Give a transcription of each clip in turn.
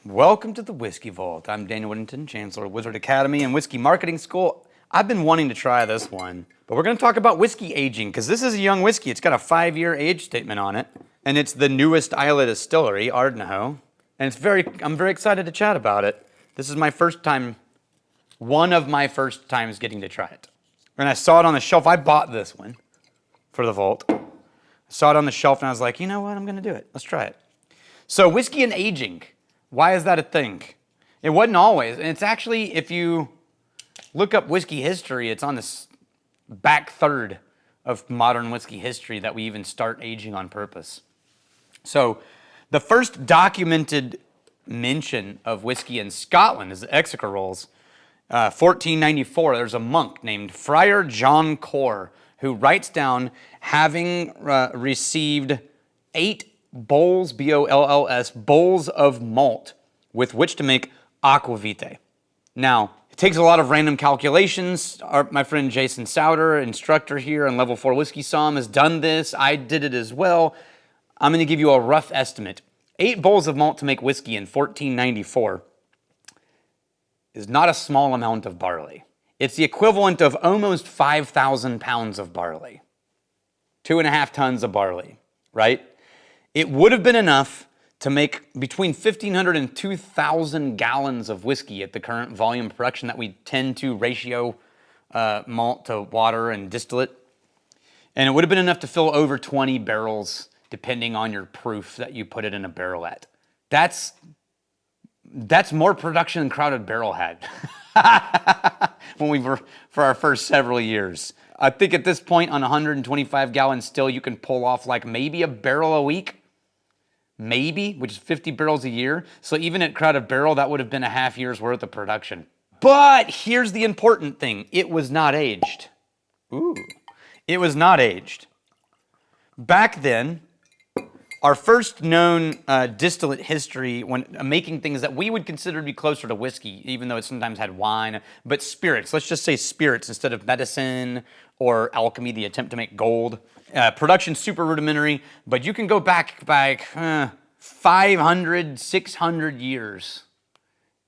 Welcome to the Whiskey Vault. I'm Daniel Whittington, Chancellor of Wizard Academy and Whiskey Marketing School. I've been wanting to try this one, but we're going to talk about whiskey aging because this is a young whiskey. It's got a 5-year age statement on it, and it's the newest Islay distillery, Ardnahoe, and I'm very excited to chat about it. This is my first time, one of my first times getting to try it. And I saw it on the shelf. I bought this one for the vault. I saw it on the shelf, and I was like, you know what? I'm going to do it. Let's try it. So whiskey and aging. Why is that a thing? It wasn't always. And it's actually, if you look up whiskey history, it's on this back third of modern whiskey history that we even start aging on purpose. So the first documented mention of whiskey in Scotland is the Exeter Rolls. 1494, there's a monk named Friar John Core who writes down having received 8 bowls, B-O-L-L-S, bowls of malt with which to make aquavitae. Now, it takes a lot of random calculations. My friend Jason Souter, instructor here on Level 4 Whiskey Somm, has done this. I did it as well. I'm going to give you a rough estimate. 8 bowls of malt to make whiskey in 1494 is not a small amount of barley. It's the equivalent of almost 5,000 pounds of barley. 2.5 tons of barley, right? It would have been enough to make between 1,500 and 2,000 gallons of whiskey at the current volume production that we tend to ratio malt to water and distillate. And it would have been enough to fill over 20 barrels, depending on your proof that you put it in a barrel at. That's more production than Crowded Barrel had when we were for our first several years. I think at this point on 125 gallons still, you can pull off like maybe a barrel a week. Maybe, which is 50 barrels a year. So even at Crowded Barrel, that would have been a half year's worth of production. But here's the important thing. It was not aged. Ooh. It was not aged. Back then, our first known distillate history when making things that we would consider to be closer to whiskey, even though it sometimes had wine, but spirits. Let's just say spirits instead of medicine or alchemy, the attempt to make gold. Production super rudimentary, but you can go back 500, 600 years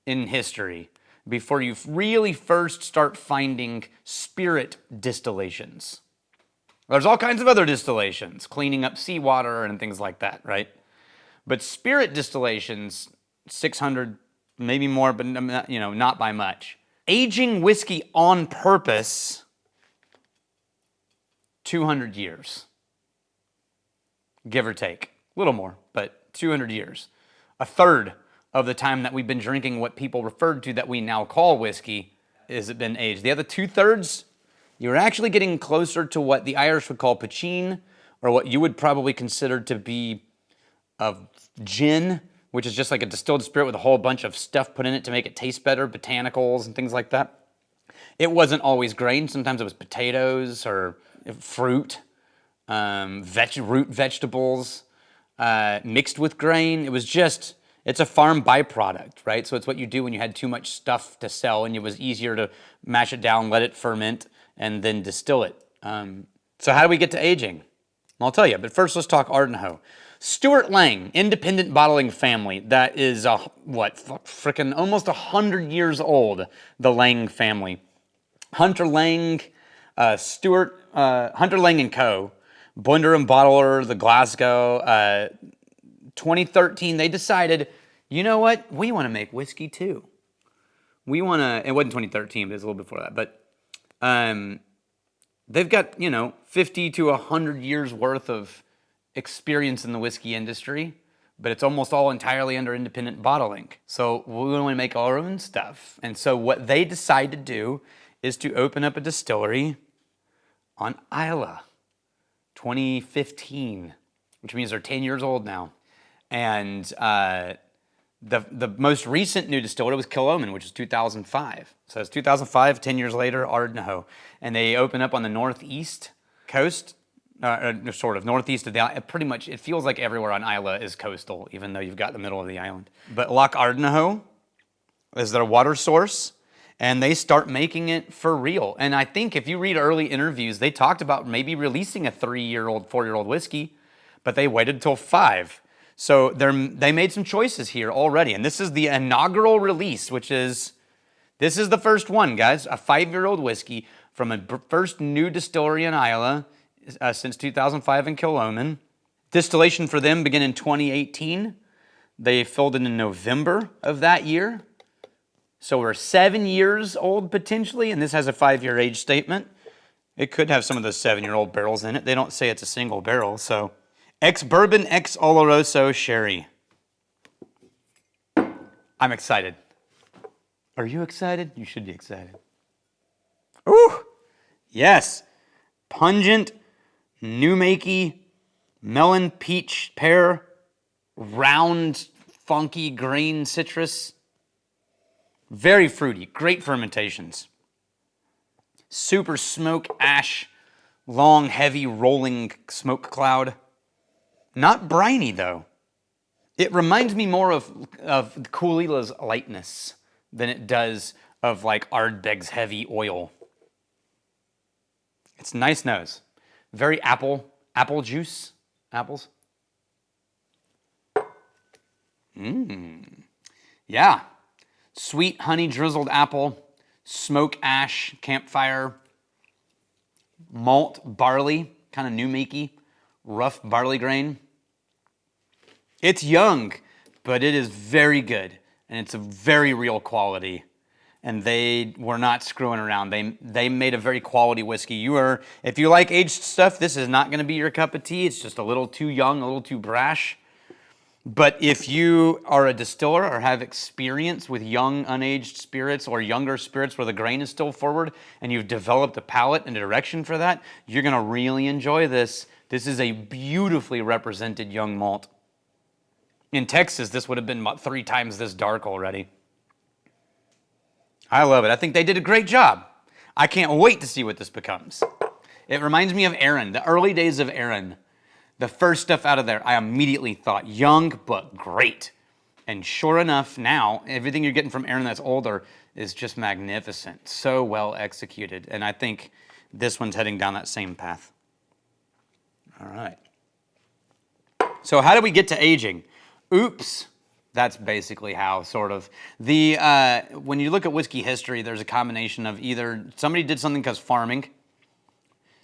in history before you really first start finding spirit distillations. There's all kinds of other distillations, cleaning up seawater and things like that, right? But spirit distillations, 600, maybe more, but not by much. Aging whiskey on purpose, 200 years, give or take. A little more, but 200 years. A third of the time that we've been drinking what people referred to that we now call whiskey has it been aged. The other 2/3, you're actually getting closer to what the Irish would call poitín, or what you would probably consider to be a gin, which is just like a distilled spirit with a whole bunch of stuff put in it to make it taste better, botanicals and things like that. It wasn't always grain. Sometimes it was potatoes or fruit, root vegetables mixed with grain. It's a farm byproduct, right? So it's what you do when you had too much stuff to sell and it was easier to mash it down, let it ferment, and then distill it. So how do we get to aging? I'll tell you, but first let's talk Ardnahoe. Stuart Lang, independent bottling family that is, almost 100 years old, the Lang family. Hunter Lang, Hunter Lang & Co., blender and bottler, the Glasgow. 2013, they decided, you know what? We want to make whiskey too. It wasn't 2013, but it was a little before that, but they've got, 50 to 100 years worth of experience in the whiskey industry, but it's almost all entirely under independent bottling. So we want to make our own stuff. And so what they decide to do is to open up a distillery on Islay, 2015, which means they're 10 years old now. And the most recent new distillery was Killoman, which is 2005. So it's 2005, 10 years later, Ardnahoe. And they open up on the northeast coast, sort of northeast of the island. Pretty much, it feels like everywhere on Islay is coastal, even though you've got the middle of the island. But Loch Ardnahoe is their water source, and they start making it for real. And I think if you read early interviews, they talked about maybe releasing a 3-year-old, 4-year-old whiskey, but they waited until 5. So they made some choices here already, and this is the inaugural release, this is the first one, guys, a 5-year-old whiskey from a first new distillery in Islay since 2005 in Killoman. Distillation for them began in 2018. They filled it in November of that year. So we're 7 years old potentially, and this has a 5-year age statement. It could have some of those 7-year-old barrels in it. They don't say it's a single barrel, so. Ex-bourbon, ex-oloroso sherry. I'm excited. Are you excited? You should be excited. Ooh, yes. Pungent, new makey, melon, peach, pear, round, funky green citrus. Very fruity, great fermentations. Super smoke ash, long, heavy, rolling smoke cloud. Not briny, though. It reminds me more of Coolila's lightness than it does of like Ardbeg's heavy oil. It's nice nose. Very apple juice. Apples. Yeah. Sweet honey drizzled apple, smoke ash, campfire, malt, barley, kind of new makey, rough barley grain. It's young, but it is very good, and it's a very real quality. And they were not screwing around. They made a very quality whiskey. If you like aged stuff, this is not going to be your cup of tea. It's just a little too young, a little too brash. But if you are a distiller or have experience with young, unaged spirits or younger spirits where the grain is still forward and you've developed a palate and a direction for that, you're going to really enjoy this. This is a beautifully represented young malt. In Texas, this would have been about 3 times this dark already. I love it. I think they did a great job. I can't wait to see what this becomes. It reminds me of Aaron, the early days of Aaron. The first stuff out of there, I immediately thought, young but great. And sure enough, now, everything you're getting from Aaron that's older is just magnificent. So well executed. And I think this one's heading down that same path. All right. So how do we get to aging? Oops. That's basically how, sort of. When you look at whiskey history, there's a combination of either somebody did something because farming,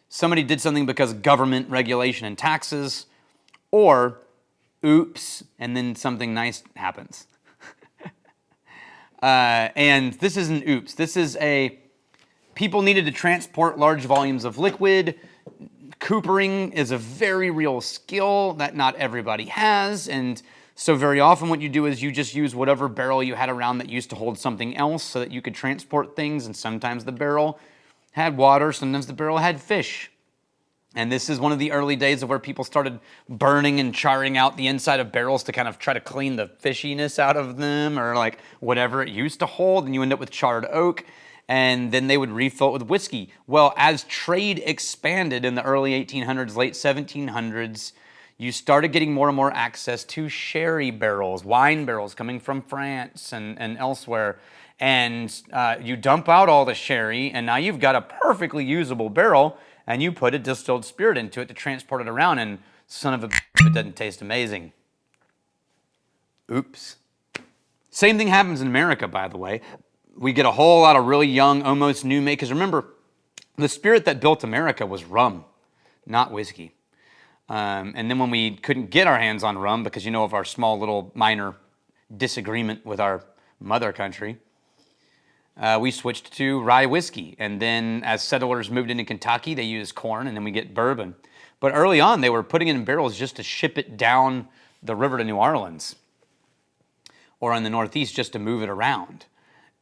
somebody did something because government regulation and taxes, or oops, and then something nice happens. And this isn't oops. This is people needed to transport large volumes of liquid. Coopering is a very real skill that not everybody has, and so very often what you do is you just use whatever barrel you had around that used to hold something else so that you could transport things, and sometimes the barrel had water, sometimes the barrel had fish. And this is one of the early days of where people started burning and charring out the inside of barrels to kind of try to clean the fishiness out of them, or like whatever it used to hold, and you end up with charred oak, and then they would refill it with whiskey. Well, as trade expanded in the early 1800s, late 1700s, you started getting more and more access to sherry barrels, wine barrels coming from France and elsewhere. And you dump out all the sherry, and now you've got a perfectly usable barrel, and you put a distilled spirit into it to transport it around, and son of a bitch, it doesn't taste amazing. Oops. Same thing happens in America, by the way. We get a whole lot of really young, almost new makers. Remember, the spirit that built America was rum, not whiskey. And then when we couldn't get our hands on rum because, of our small little minor disagreement with our mother country, we switched to rye whiskey. And then as settlers moved into Kentucky, they used corn, and then we get bourbon. But early on, they were putting it in barrels just to ship it down the river to New Orleans or in the Northeast just to move it around.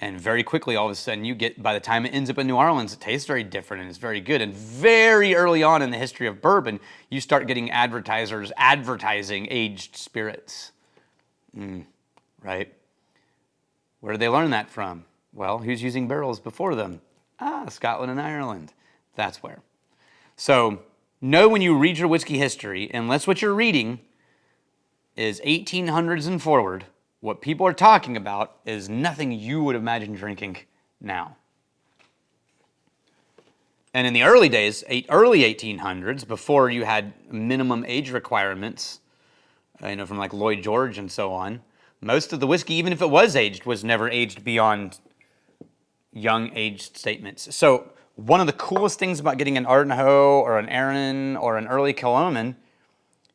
And very quickly, all of a sudden, you get, by the time it ends up in New Orleans, it tastes very different and it's very good. And very early on in the history of bourbon, you start getting advertisers advertising aged spirits. Right? Where did they learn that from? Well, who's using barrels before them? Scotland and Ireland. That's where. So, know when you read your whiskey history, unless what you're reading is 1800s and forward, what people are talking about is nothing you would imagine drinking now. And in the early days, early 1800s, before you had minimum age requirements from like Lloyd George and so on. Most of the whiskey, even if it was aged, was never aged beyond young aged statements. So one of the coolest things about getting an Ardnahoe or an Arran or an early Kilchoman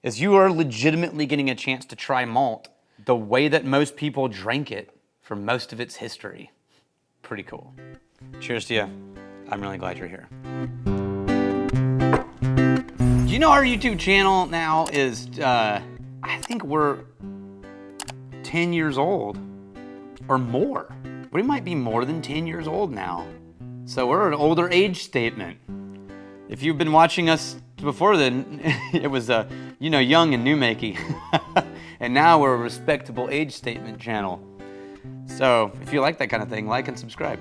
is you are legitimately getting a chance to try malt the way that most people drank it for most of its history. Pretty cool. Cheers to you. I'm really glad you're here. Do you know our YouTube channel now is, I think we're 10 years old or more. We might be more than 10 years old now. So we're an older age statement. If you've been watching us before then, it was, young and new-makey. And now we're a respectable age statement channel. So if you like that kind of thing, like and subscribe.